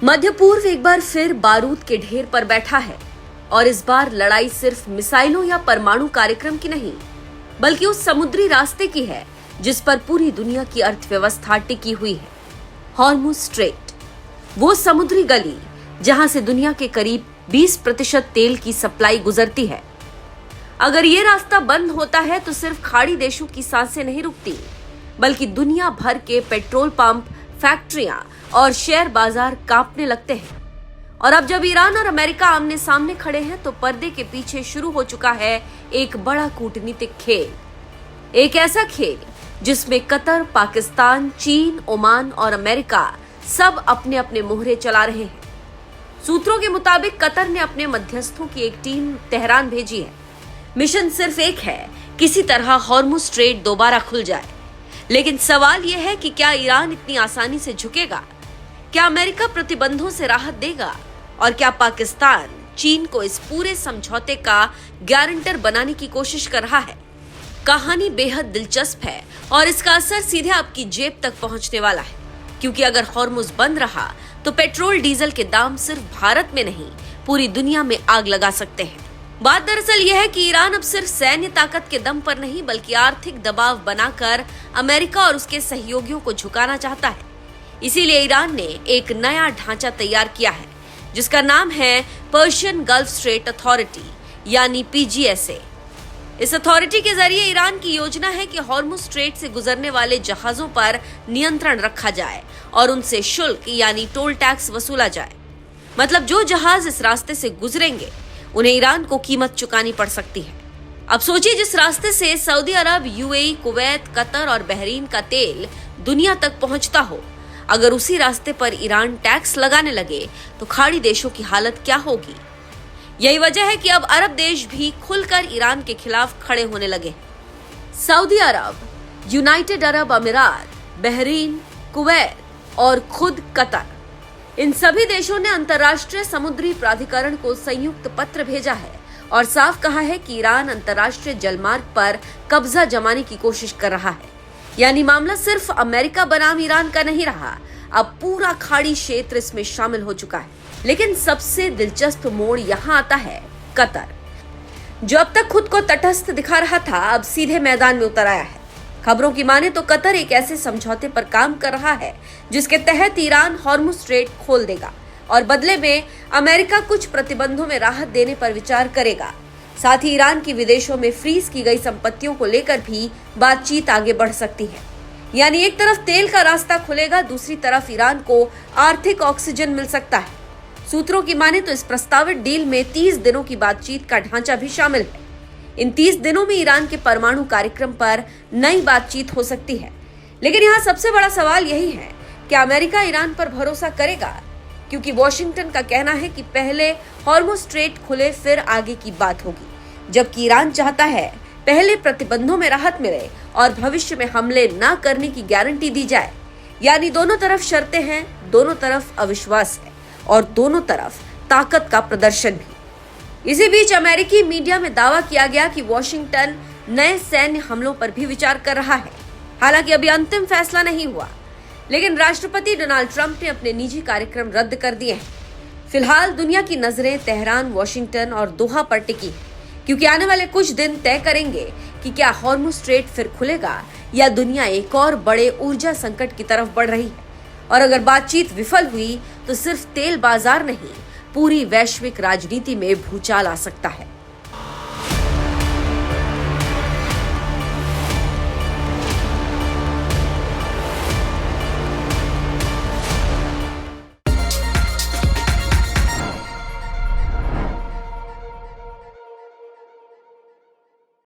मध्य पूर्व एक बार फिर बारूद के ढेर पर बैठा है और इस बार लड़ाई सिर्फ मिसाइलों या परमाणु कार्यक्रम की नहीं, बल्कि उस समुद्री रास्ते की है जिस पर पूरी दुनिया की अर्थव्यवस्था टिकी हुई है। हॉर्मुज़ स्ट्रेट, वो समुद्री गली जहां से दुनिया के करीब 20% तेल की सप्लाई गुजरती है। अगर ये रास्ता बंद होता है तो सिर्फ खाड़ी देशों की सांसें नहीं रुकती, बल्कि दुनिया भर के पेट्रोल पंप, फैक्ट्रियां और शेयर बाजार कांपने लगते हैं। और अब जब ईरान और अमेरिका आमने सामने खड़े हैं तो पर्दे के पीछे शुरू हो चुका है एक बड़ा कूटनीतिक खेल, एक ऐसा खेल जिसमें कतर, पाकिस्तान, चीन, ओमान और अमेरिका सब अपने अपने मोहरे चला रहे हैं। सूत्रों के मुताबिक कतर ने अपने मध्यस्थों की एक टीम तेहरान भेजी है। मिशन सिर्फ एक है, किसी तरह हॉर्मुज़ स्ट्रेट दोबारा खुल जाए। लेकिन सवाल यह है कि क्या ईरान इतनी आसानी से झुकेगा? क्या अमेरिका प्रतिबंधों से राहत देगा? और क्या पाकिस्तान चीन को इस पूरे समझौते का गारंटर बनाने की कोशिश कर रहा है? कहानी बेहद दिलचस्प है और इसका असर सीधे आपकी जेब तक पहुंचने वाला है, क्योंकि अगर हॉर्मुज़ बंद रहा तो पेट्रोल डीजल के दाम सिर्फ भारत में नहीं, पूरी दुनिया में आग लगा सकते हैं। बात दरअसल यह है कि ईरान अब सिर्फ सैन्य ताकत के दम पर नहीं, बल्कि आर्थिक दबाव बनाकर अमेरिका और उसके सहयोगियों को झुकाना चाहता है। इसीलिए ईरान ने एक नया ढांचा तैयार किया है जिसका नाम है पर्शियन गल्फ स्ट्रेट अथॉरिटी, यानी PGSA। इस अथॉरिटी के जरिए ईरान की योजना है कि हॉर्मुज़ स्ट्रेट से गुजरने वाले जहाजों पर नियंत्रण रखा जाए और उनसे शुल्क यानी टोल टैक्स वसूला जाए। मतलब जो जहाज इस रास्ते से गुजरेंगे उन्हें ईरान को कीमत चुकानी पड़ सकती है। अब सोचिए, जिस रास्ते से सऊदी अरब, UAE, कुवैत, कतर और बहरीन का तेल दुनिया तक पहुंचता हो, अगर उसी रास्ते पर ईरान टैक्स लगाने लगे तो खाड़ी देशों की हालत क्या होगी? यही वजह है कि अब अरब देश भी खुलकर ईरान के खिलाफ खड़े होने लगे हैं। सऊदी अरब, यूनाइटेड अरब अमीरात, बहरीन, कुवैत और खुद कतर, इन सभी देशों ने अंतर्राष्ट्रीय समुद्री प्राधिकरण को संयुक्त पत्र भेजा है और साफ कहा है कि ईरान अंतर्राष्ट्रीय जलमार्ग पर कब्जा जमाने की कोशिश कर रहा है। यानी मामला सिर्फ अमेरिका बनाम ईरान का नहीं रहा, अब पूरा खाड़ी क्षेत्र इसमें शामिल हो चुका है। लेकिन सबसे दिलचस्प मोड़ यहाँ आता है कतर, जो अब तक खुद को तटस्थ दिखा रहा था, अब सीधे मैदान में उतर आया है। खबरों की माने तो कतर एक ऐसे समझौते पर काम कर रहा है जिसके तहत ईरान हॉर्मुज़ स्ट्रेट खोल देगा और बदले में अमेरिका कुछ प्रतिबंधों में राहत देने पर विचार करेगा। साथ ही ईरान की विदेशों में फ्रीज की गई संपत्तियों को लेकर भी बातचीत आगे बढ़ सकती है। यानी एक तरफ तेल का रास्ता खुलेगा, दूसरी तरफ ईरान को आर्थिक ऑक्सीजन मिल सकता है। सूत्रों की माने तो इस प्रस्तावित डील में 30 दिनों की बातचीत का ढांचा भी शामिल है। इन 30 दिनों में ईरान के परमाणु कार्यक्रम पर नई बातचीत हो सकती है। लेकिन यहाँ सबसे बड़ा सवाल यही है कि अमेरिका ईरान पर भरोसा करेगा, क्योंकि वॉशिंगटन का कहना है कि पहले हॉर्मुज़ स्ट्रेट खुले फिर आगे की बात होगी, जबकि ईरान चाहता है पहले प्रतिबंधों में राहत मिले और भविष्य में हमले न करने की गारंटी दी जाए। यानी दोनों तरफ शर्तें हैं, दोनों तरफ अविश्वास है और दोनों तरफ ताकत का प्रदर्शन भी। इसी बीच अमेरिकी मीडिया में दावा किया गया कि वॉशिंगटन नए सैन्य हमलों पर भी विचार कर रहा है। हालांकि अभी अंतिम फैसला नहीं हुआ, लेकिन राष्ट्रपति डोनाल्ड ट्रंप ने अपने निजी कार्यक्रम रद्द कर दिए हैं। फिलहाल दुनिया की नजरें तेहरान, वॉशिंगटन और दोहा पर टिकी है, क्योंकि आने वाले कुछ दिन तय करेंगे कि क्या हॉर्मुज़ स्ट्रेट फिर खुलेगा या दुनिया एक और बड़े ऊर्जा संकट की तरफ बढ़ रही है। और अगर बातचीत विफल हुई तो सिर्फ तेल बाजार नहीं, पूरी वैश्विक राजनीति में भूचाल आ सकता है।